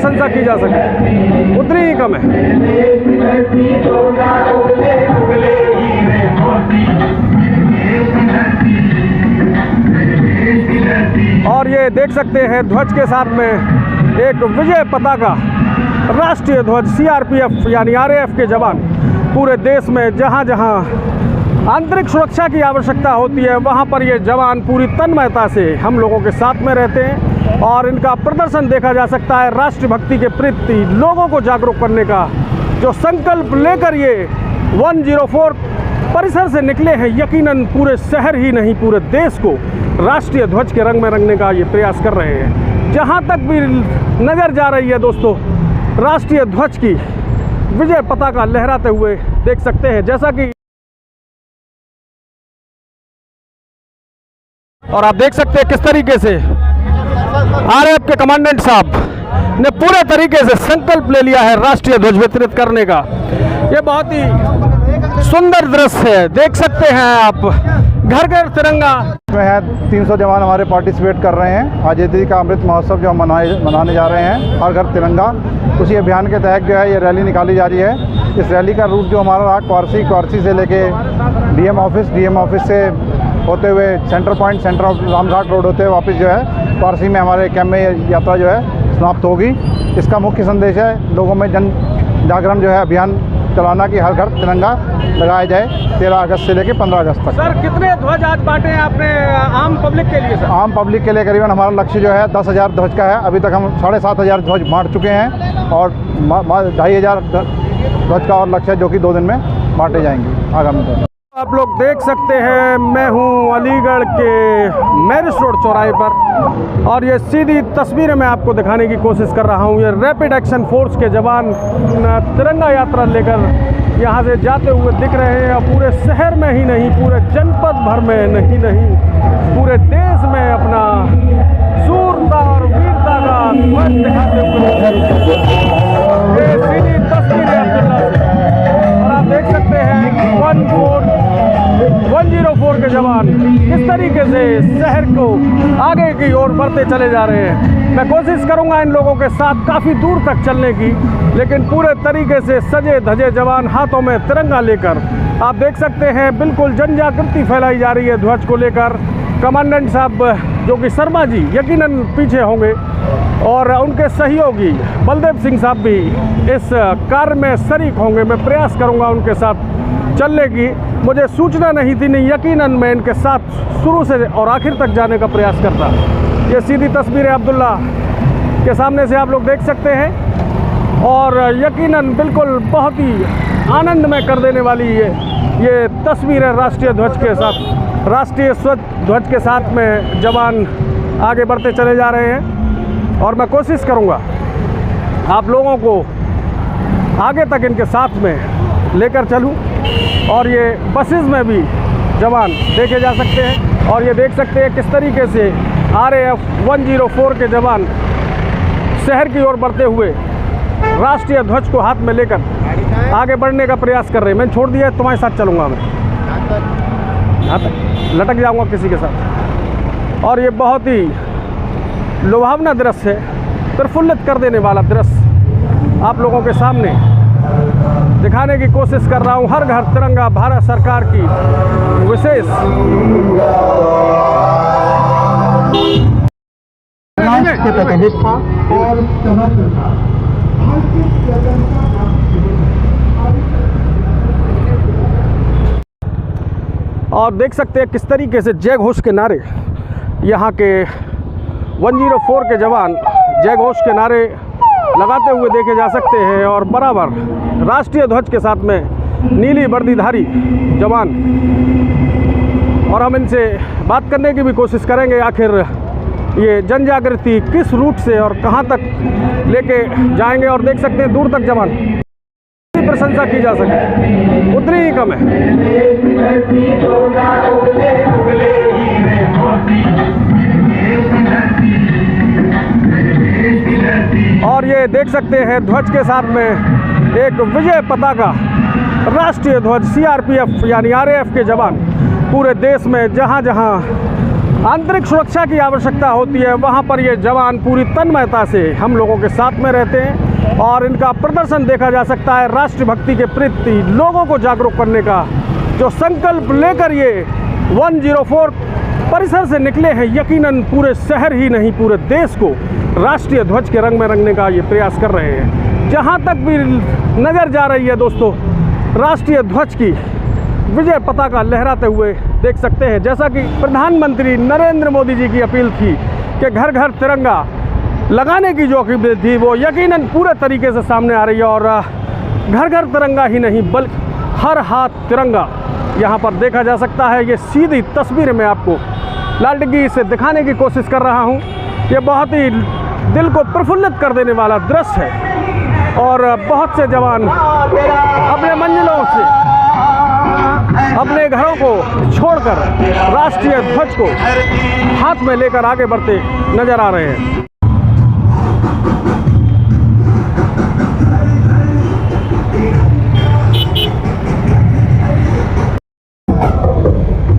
प्रशंसा की जा सके उतनी ही कम है। और ये देख सकते हैं ध्वज के साथ में एक विजय पताका, राष्ट्रीय ध्वज। सीआरपीएफ यानी आरएएफ के जवान पूरे देश में जहां जहां आंतरिक सुरक्षा की आवश्यकता होती है वहां पर ये जवान पूरी तन्मयता से हम लोगों के साथ में रहते हैं और इनका प्रदर्शन देखा जा सकता है। राष्ट्रभक्ति के प्रति लोगों को जागरूक करने का जो संकल्प लेकर ये 104 परिसर से निकले हैं, यकीनन पूरे शहर ही नहीं पूरे देश को राष्ट्रीय ध्वज के रंग में रंगने का ये प्रयास कर रहे हैं। जहां तक भी नज़र जा रही है दोस्तों, राष्ट्रीय ध्वज की विजय पताका लहराते हुए देख सकते हैं। जैसा कि और आप देख सकते हैं किस तरीके से आरएएफ के कमांडेंट साहब ने पूरे तरीके से संकल्प ले लिया है राष्ट्रीय ध्वज वितरित करने का। ये बहुत ही सुंदर दृश्य है, देख सकते हैं आप। घर घर तिरंगा में है 300 जवान हमारे पार्टिसिपेट कर रहे हैं। आज़ादी का अमृत महोत्सव जो हम मनाने जा रहे हैं, हर घर तिरंगा। उसी अभियान के तहत जो है ये रैली निकाली जा रही है। इस रैली का रूट जो हमारा रहा क्वारसी से लेके डीएम ऑफिस से होते हुए centre point, centre of Ramghat road होते हुए वापस जो है क्वारसी में हमारे कैंप में यात्रा जो है समाप्त होगी। इसका मुख्य संदेश है लोगों में जन जागरण जो है अभियान चलाना कि हर घर तिरंगा लगाया जाए 13 अगस्त से लेकर 15 अगस्त तक। सर कितने ध्वज आज बांटे हैं आपने आम पब्लिक के लिए? सर आम पब्लिक के लिए करीबन हमारा लक्ष्य जो है 10,000 ध्वज का है। अभी तक हम 7,500 ध्वज बांट चुके हैं और 2,500 ध्वज का और लक्ष्य है जो कि 2 दिन में बांटे जाएंगे आगामी दिन। आप लोग देख सकते हैं मैं हूं अलीगढ़ के मैरिज रोड चौराहे पर और ये सीधी तस्वीरें मैं आपको दिखाने की कोशिश कर रहा हूं। ये रैपिड एक्शन फोर्स के जवान तिरंगा यात्रा लेकर यहां से जाते हुए दिख रहे हैं और पूरे शहर में ही नहीं पूरे जनपद भर में नहीं पूरे देश में अपना शूरता और वीरता का ध्वज दिखाते हुए ये सीधी तस्वीरें और आप देख सकते हैं 104 के जवान किस तरीके से शहर को आगे की ओर बढ़ते चले जा रहे हैं। मैं कोशिश करूंगा इन लोगों के साथ काफ़ी दूर तक चलने की, लेकिन पूरे तरीके से सजे धजे जवान हाथों में तिरंगा लेकर आप देख सकते हैं बिल्कुल जन जागृति फैलाई जा रही है ध्वज को लेकर। कमांडेंट साहब जो कि शर्मा जी यकीनन पीछे होंगे और उनके सहयोगी बलदेव सिंह साहब भी इस कार्य में शरीक होंगे। मैं प्रयास करूंगा उनके साथ चलने की, मुझे सूचना नहीं थी, नहीं यकीनन मैं इनके साथ शुरू से और आखिर तक जाने का प्रयास करता। ये सीधी तस्वीरें अब्दुल्ला के सामने से आप लोग देख सकते हैं और यकीनन बिल्कुल बहुत ही आनंदमय कर देने वाली ये तस्वीर है राष्ट्रीय ध्वज के साथ। राष्ट्रीय ध्वज के साथ में जवान आगे बढ़ते चले जा रहे हैं और मैं कोशिश करूंगा आप लोगों को आगे तक इनके साथ में लेकर चलूं। और ये बसेस में भी जवान देखे जा सकते हैं और ये देख सकते हैं किस तरीके से आरएएफ 104 के जवान शहर की ओर बढ़ते हुए राष्ट्रीय ध्वज को हाथ में लेकर आगे बढ़ने का प्रयास कर रहे हैं। मैंने छोड़ दिया है, तुम्हारे साथ चलूँगा मैं, यहाँ तक लटक जाऊँगा किसी के साथ। और ये बहुत ही लुभावना दृश्य है, प्रफुल्लित कर देने वाला दृश्य आप लोगों के सामने दिखाने की कोशिश कर रहा हूं। हर घर तिरंगा भारत सरकार की विशेष और देख सकते हैं किस तरीके से जय घोष के नारे यहाँ के 104 के जवान जय घोष के नारे लगाते हुए देखे जा सकते हैं और बराबर राष्ट्रीय ध्वज के साथ में नीली वर्दीधारी जवान। और हम इनसे बात करने की भी कोशिश करेंगे आखिर ये जन जागृति किस रूट से और कहां तक लेके जाएंगे। और देख सकते हैं दूर तक जवान की प्रशंसा की जा सके उतनी ही कम है। और ये देख सकते हैं ध्वज के साथ में एक विजय पताका, राष्ट्रीय ध्वज। सीआरपीएफ यानी आरएएफ के जवान पूरे देश में जहां जहां आंतरिक सुरक्षा की आवश्यकता होती है, वहाँ पर ये जवान पूरी तन्मयता से हम लोगों के साथ में रहते हैं और इनका प्रदर्शन देखा जा सकता है। राष्ट्रभक्ति के प्रति लोगों को जागरूक करने का जो संकल्प लेकर ये 104 परिसर से निकले हैं, यकीनन पूरे शहर ही नहीं पूरे देश को राष्ट्रीय ध्वज के रंग में रंगने का ये प्रयास कर रहे हैं। जहाँ तक भी नज़र जा रही है दोस्तों, राष्ट्रीय ध्वज की विजय पताका लहराते हुए देख सकते हैं। जैसा कि प्रधानमंत्री नरेंद्र मोदी जी की अपील थी कि घर घर तिरंगा लगाने की जो अपील थी वो यकीनन पूरे तरीके से सामने आ रही है और घर घर तिरंगा ही नहीं बल्कि हर हाथ तिरंगा यहाँ पर देखा जा सकता है। ये सीधी तस्वीर मैं आपको लालटेगी से दिखाने की कोशिश कर रहा हूँ। ये बहुत ही दिल को प्रफुल्लित कर देने वाला दृश्य है और बहुत से जवान अपने मंजिलों से अपने घरों को छोड़कर राष्ट्रीय ध्वज को हाथ में लेकर आगे बढ़ते नजर आ रहे हैं।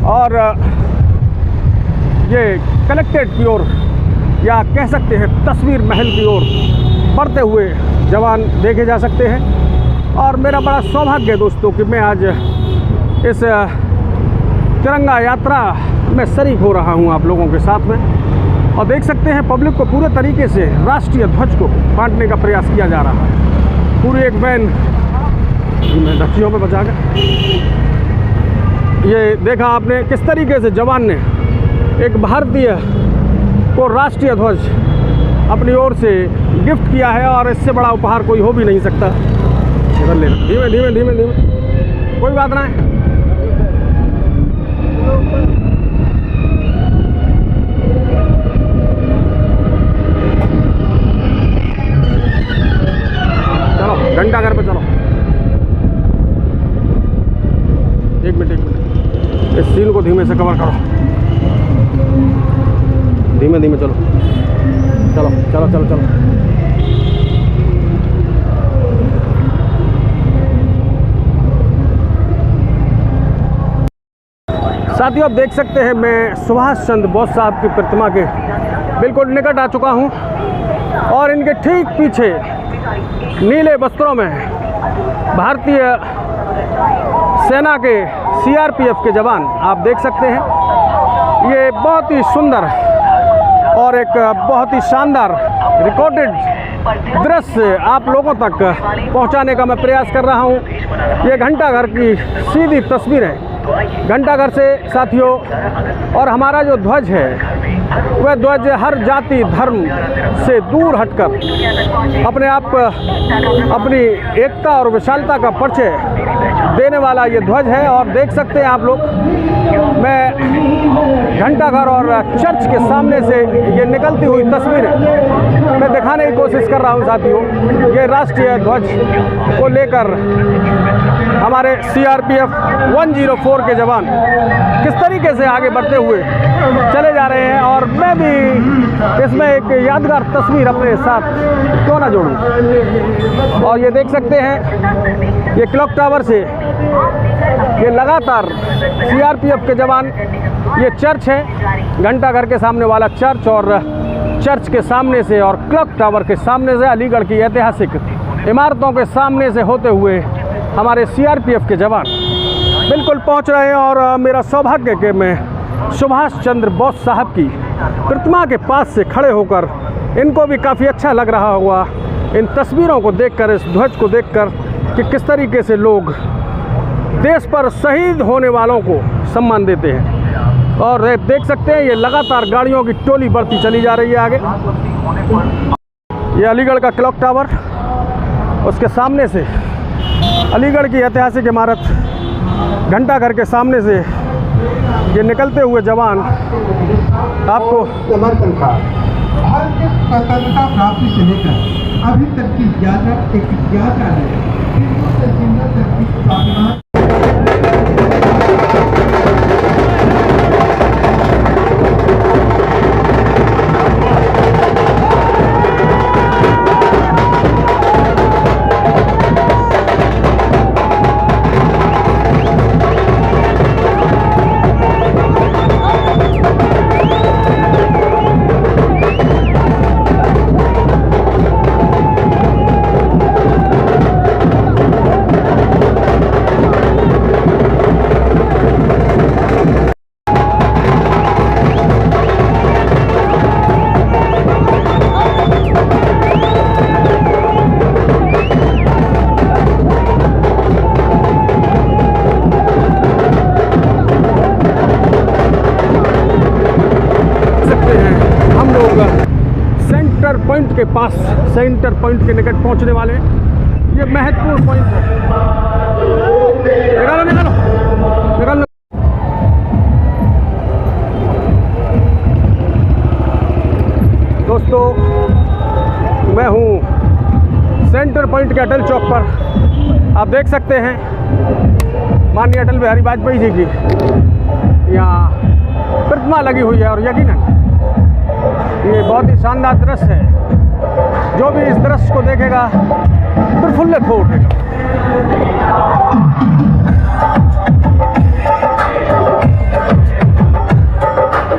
और ये कलेक्ट्रेट की ओर या कह सकते हैं तस्वीर महल की ओर बढ़ते हुए जवान देखे जा सकते हैं। और मेरा बड़ा सौभाग्य है दोस्तों कि मैं आज इस तिरंगा यात्रा में शरीक हो रहा हूं आप लोगों के साथ में। और देख सकते हैं पब्लिक को पूरे तरीके से राष्ट्रीय ध्वज को बांटने का प्रयास किया जा रहा है। पूरी एक वैन में धक्कियों में बचा कर ये देखा आपने किस तरीके से जवान ने एक भारतीय को राष्ट्रीय ध्वज अपनी ओर से गिफ्ट किया है और इससे बड़ा उपहार कोई हो भी नहीं सकता। इधर ले धीमे धीमे धीमे धीमे, कोई बात ना है। चलो घंटा घर पे चलो। एक मिनट इस सीन को धीमे से कवर करो। धीमे धीमे चलो चलो चलो चलो चलो। साथियों आप देख सकते हैं मैं सुभाष चंद्र बोस साहब की प्रतिमा के बिल्कुल निकट आ चुका हूं और इनके ठीक पीछे नीले वस्त्रों में भारतीय सेना के CRPF के जवान आप देख सकते हैं। ये बहुत ही सुंदर और एक बहुत ही शानदार रिकॉर्डेड दृश्य आप लोगों तक पहुंचाने का मैं प्रयास कर रहा हूं। ये घंटाघर की सीधी तस्वीर है। घंटाघर से साथियों और हमारा जो ध्वज है वह ध्वज हर जाति धर्म से दूर हटकर अपने आप अपनी एकता और विशालता का परिचय देने वाला ये ध्वज है। और देख सकते हैं आप लोग मैं घंटाघर और चर्च के सामने से ये निकलती हुई तस्वीरें मैं दिखाने की कोशिश कर रहा हूँ साथियों। ये राष्ट्रीय ध्वज को लेकर हमारे CRPF 104 के जवान किस तरीके से आगे बढ़ते हुए चले जा रहे हैं और मैं भी इसमें एक यादगार तस्वीर अपने साथ क्यों ना जोड़ूं। और ये देख सकते हैं ये क्लॉक टावर से ये लगातार CRPF के जवान, ये चर्च है घंटाघर के सामने वाला चर्च और चर्च के सामने से और क्लॉक टावर के सामने से अलीगढ़ की ऐतिहासिक इमारतों के सामने से होते हुए हमारे CRPF के जवान बिल्कुल पहुंच रहे हैं। और मेरा सौभाग्य कि मैं सुभाष चंद्र बोस साहब की प्रतिमा के पास से खड़े होकर इनको भी काफ़ी अच्छा लग रहा हुआ इन तस्वीरों को देखकर, इस ध्वज को देखकर कि किस तरीके से लोग देश पर शहीद होने वालों को सम्मान देते हैं। और देख सकते हैं ये लगातार गाड़ियों की टोली बढ़ती चली जा रही है आगे। ये अलीगढ़ का क्लॉक टावर, उसके सामने से अलीगढ़ की ऐतिहासिक इमारत घंटाघर के सामने से ये निकलते हुए जवान आपको समर्पण था। भारत के स्वतंत्रता प्राप्ति से लेकर अभी तक की यात्रा एक यात्रा है। सेंटर पॉइंट के निकट पहुंचने वाले हैं। ये महत्वपूर्ण पॉइंट है। निकालो निकालो निकालो। दोस्तों, मैं हूँ सेंटर पॉइंट के अटल चौक पर। आप देख सकते हैं माननीय अटल बिहारी वाजपेयी जी की यहाँ प्रतिमा लगी हुई है, और यकीनन ये बहुत ही शानदार दृश्य है। जो भी इस दृश्य को देखेगा प्रफुल्लित हो उठेगा।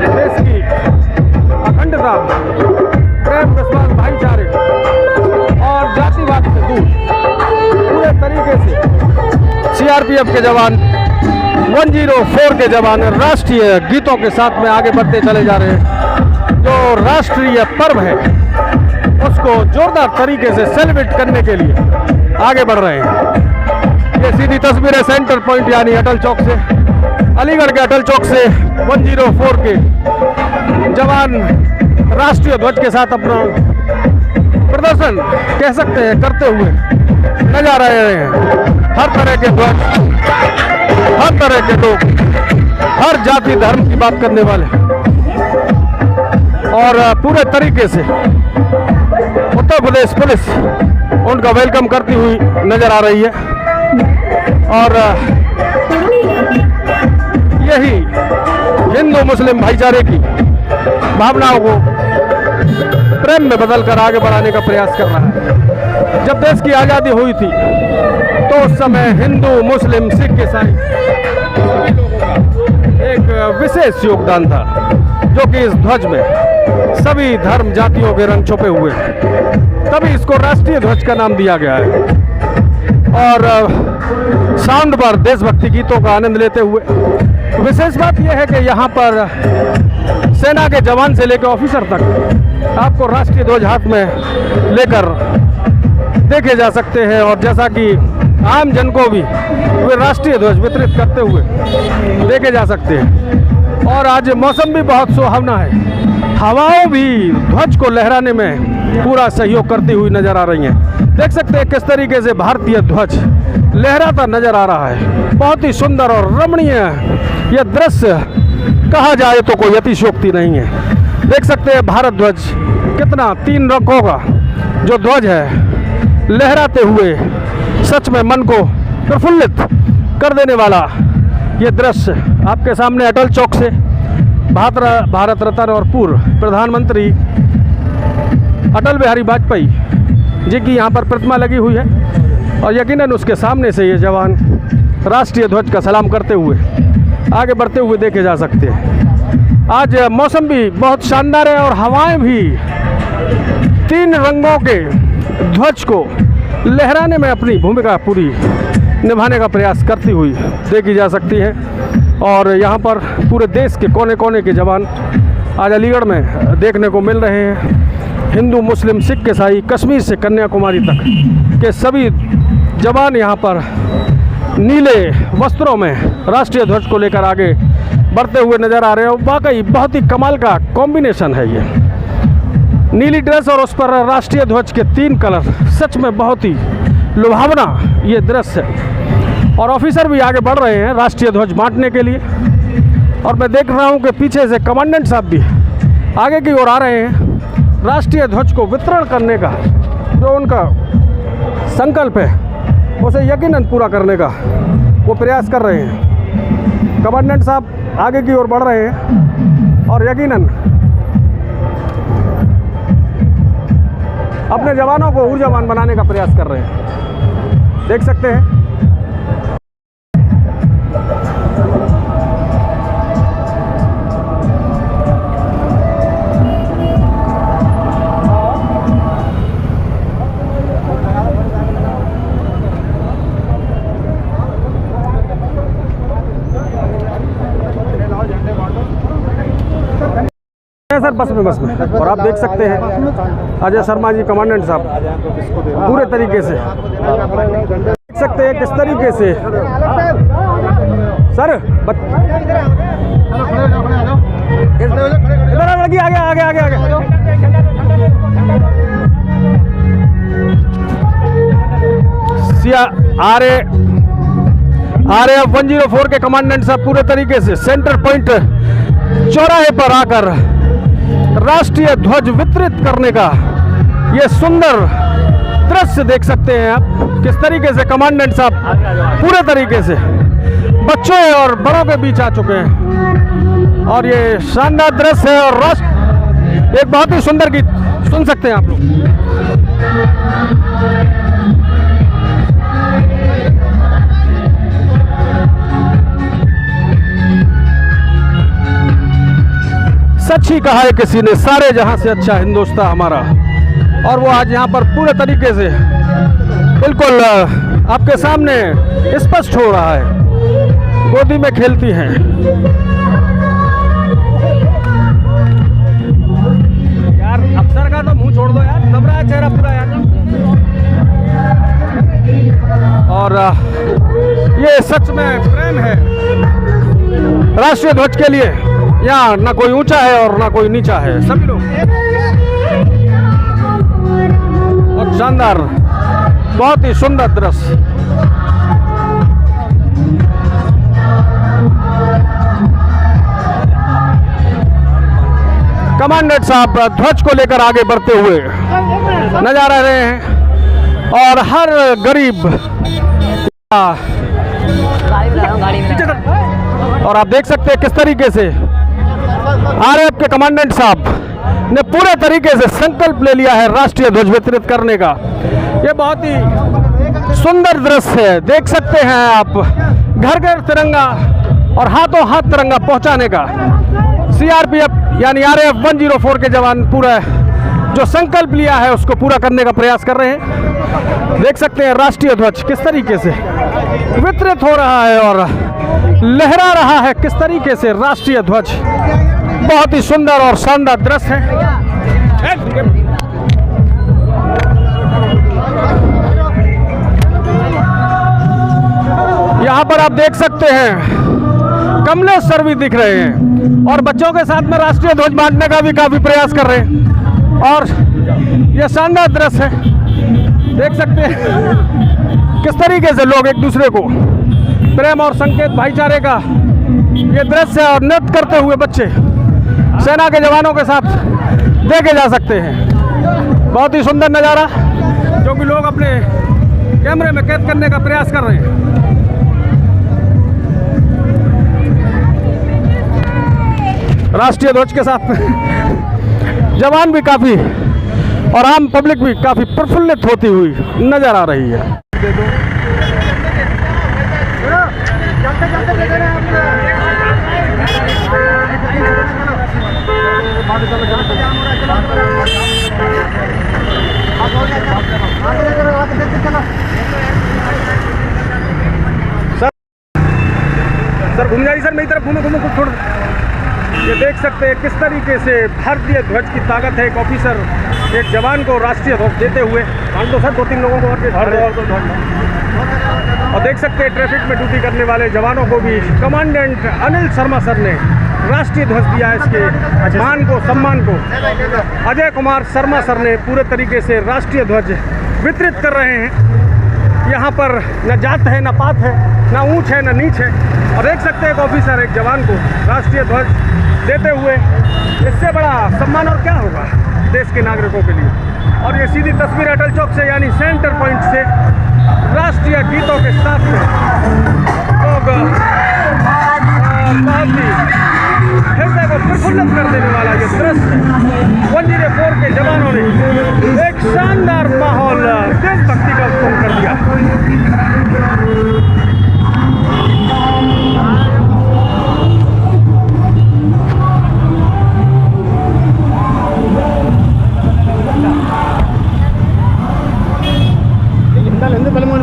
देश की अखंडता, प्रेम, विश्वास, भाईचारे और जातिवाद से दूर पूरे तरीके से सीआरपीएफ के जवान 104 के जवान राष्ट्रीय गीतों के साथ में आगे बढ़ते चले जा रहे हैं। जो राष्ट्रीय पर्व है उसको जोरदार तरीके से सेलिब्रेट करने के लिए आगे बढ़ रहे हैं। ये सीधी तस्वीर है सेंटर पॉइंट यानी अटल चौक से, अलीगढ़ के अटल चौक से 104 के जवान राष्ट्रीय ध्वज के साथ अपना प्रदर्शन कह सकते हैं करते हुए नजर आ रहे हैं। हर तरह के ध्वज, हर तरह के लोग, हर जाति धर्म की बात करने वाले, और पूरे तरीके से उत्तर प्रदेश पुलिस उनका वेलकम करती हुई नजर आ रही है। और यही हिंदू मुस्लिम भाईचारे की भावनाओं को प्रेम में बदलकर आगे बढ़ाने का प्रयास कर रहा है। जब देश की आज़ादी हुई थी तो उस समय हिंदू, मुस्लिम, सिख, ईसाई सभी लोगों का एक विशेष योगदान था, जो कि इस ध्वज में सभी धर्म जातियों के रंग छुपे हुए हैं। तभी इसको राष्ट्रीय ध्वज का नाम दिया गया है। और साउंड पर देशभक्ति गीतों का आनंद लेते हुए विशेष बात यह है कि यहाँ पर सेना के जवान से लेकर ऑफिसर तक आपको राष्ट्रीय ध्वज हाथ में लेकर देखे जा सकते हैं। और जैसा कि आम जन को भी वे राष्ट्रीय ध्वज वितरित करते हुए देखे जा सकते हैं। और आज मौसम भी बहुत सुहावना है। हवाओं भी ध्वज को लहराने में पूरा सहयोग करती हुई नजर आ रही हैं। देख सकते हैं किस तरीके से भारतीय ध्वज लहराता नजर आ रहा है। बहुत ही सुंदर और रमणीय यह दृश्य कहा जाए तो कोई अतिशयोक्ति नहीं है। देख सकते हैं भारत ध्वज कितना 3 रंगों का जो ध्वज है लहराते हुए सच में मन को प्रफुल्लित कर देने वाला ये दृश्य आपके सामने अटल चौक से भारत रत्न और पूर्व प्रधानमंत्री अटल बिहारी वाजपेयी जी की यहाँ पर प्रतिमा लगी हुई है। और यकीनन उसके सामने से ये जवान राष्ट्रीय ध्वज का सलाम करते हुए आगे बढ़ते हुए देखे जा सकते हैं। आज मौसम भी बहुत शानदार है और हवाएं भी 3 रंगों के ध्वज को लहराने में अपनी भूमिका पूरी निभाने का प्रयास करती हुई देखी जा सकती है। और यहाँ पर पूरे देश के कोने कोने के जवान आज अलीगढ़ में देखने को मिल रहे हैं। हिंदू, मुस्लिम, सिख, ईसाई, कश्मीर से कन्याकुमारी तक के सभी जवान यहाँ पर नीले वस्त्रों में राष्ट्रीय ध्वज को लेकर आगे बढ़ते हुए नज़र आ रहे हैं। वाकई बहुत ही कमाल का कॉम्बिनेशन है ये नीली ड्रेस और उस पर राष्ट्रीय ध्वज के 3 कलर, सच में बहुत ही लुभावना ये दृश्य है। और ऑफिसर भी आगे बढ़ रहे हैं राष्ट्रीय ध्वज बांटने के लिए। और मैं देख रहा हूं कि पीछे से कमांडेंट साहब भी आगे की ओर आ रहे हैं। राष्ट्रीय ध्वज को वितरण करने का जो उनका संकल्प है उसे यकीनन पूरा करने का वो प्रयास कर रहे हैं। कमांडेंट साहब आगे की ओर बढ़ रहे हैं और यकीनन अपने जवानों को ऊर्जावान बनाने का प्रयास कर रहे हैं। देख सकते हैं सर बस में और आप देख सकते हैं अजय शर्मा जी कमांडेंट साहब पूरे तरीके से देख सकते हैं किस तरीके से सर इधर लड़की आगे आगे आगे आगे ये RAF 104 के कमांडेंट साहब पूरे तरीके से सेंटर पॉइंट चौराहे पर आकर राष्ट्रीय ध्वज वितरित करने का ये सुंदर दृश्य देख सकते हैं आप, किस तरीके से कमांडेंट साहब पूरे तरीके से बच्चों और बड़ों के बीच आ चुके हैं और ये शानदार दृश्य है। और राष्ट्र एक बहुत ही सुंदर गीत सुन सकते हैं आप लोग। सच ही कहा है किसी ने, सारे जहां से अच्छा हिंदुस्तान हमारा। और वो आज यहाँ पर पूरे तरीके से बिल्कुल आपके सामने स्पष्ट हो रहा है। गोदी में खेलती हैं। यार अफसर का तो मुंह छोड़ दो यार, दब रहा है चेहरा पूरा यार। और ये सच में प्रेम है राष्ट्रीय ध्वज के लिए। यहाँ ना कोई ऊंचा है और ना कोई नीचा है, सभी लोग। और शानदार, बहुत ही सुंदर दृश्य। कमांडेंट साहब ध्वज को लेकर आगे बढ़ते हुए नजर आ रहे हैं और हर गरीब और आप देख सकते हैं किस तरीके से RAF के कमांडेंट साहब ने पूरे तरीके से संकल्प ले लिया है राष्ट्रीय ध्वज वितरित करने का। ये बहुत ही सुंदर दृश्य है, देख सकते हैं आप। घर घर तिरंगा और हाथों हाथ तिरंगा पहुंचाने का CRPF यानी RAF 104 के जवान पूरा जो संकल्प लिया है उसको पूरा करने का प्रयास कर रहे हैं। देख सकते हैं राष्ट्रीय ध्वज किस तरीके से वितरित हो रहा है और लहरा रहा है किस तरीके से राष्ट्रीय ध्वज। बहुत ही सुंदर और शानदार दृश्य है। यहाँ पर आप देख सकते हैं कमलेश सर भी दिख रहे हैं और बच्चों के साथ में राष्ट्रीय ध्वज बांटने का भी काफी प्रयास कर रहे हैं और यह शानदार दृश्य है। देख सकते हैं किस तरीके से लोग एक दूसरे को प्रेम और संकेत भाईचारे का ये दृश्य और नृत्य करते हुए बच्चे सेना के जवानों के साथ देखे जा सकते हैं। बहुत ही सुंदर नज़ारा जो कि लोग अपने कैमरे में कैद करने का प्रयास कर रहे हैं। राष्ट्रीय ध्वज के साथ जवान भी काफी और आम पब्लिक भी काफी प्रफुल्लित होती हुई नजर आ रही है। सर घूम जाइए सर, मेरी तरफ घूमो घूमो कुछ थोड़ा। ये देख सकते हैं किस तरीके से भारतीय ध्वज की ताकत है। एक ऑफिसर एक जवान को राष्ट्रीय ध्वज देते हुए मान दो सर, 2-3 लोगों को और देख सकते हैं ट्रैफिक में ड्यूटी करने वाले जवानों को भी कमांडेंट अनिल शर्मा सर ने राष्ट्रीय ध्वज दिया है। इसके मान को सम्मान को अजय कुमार शर्मा सर ने पूरे तरीके से राष्ट्रीय ध्वज वितरित कर रहे हैं। यहाँ पर न जात है, न पात है, न ऊंच है, न नीच है। और देख सकते हैं एक ऑफिसर एक जवान को राष्ट्रीय ध्वज देते हुए, इससे बड़ा सम्मान और क्या होगा देश के नागरिकों के लिए। और ये सीधी तस्वीर अटल चौक से यानी सेंटर पॉइंट से राष्ट्रीय गीतों के साथ में लोग बहुत ही हृदय को प्रफुल्लित कर देने वाला ये दृश्य 104 के जवानों ने एक शानदार माहौल देशभक्ति का उत्पन्न कर दिया।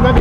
पहले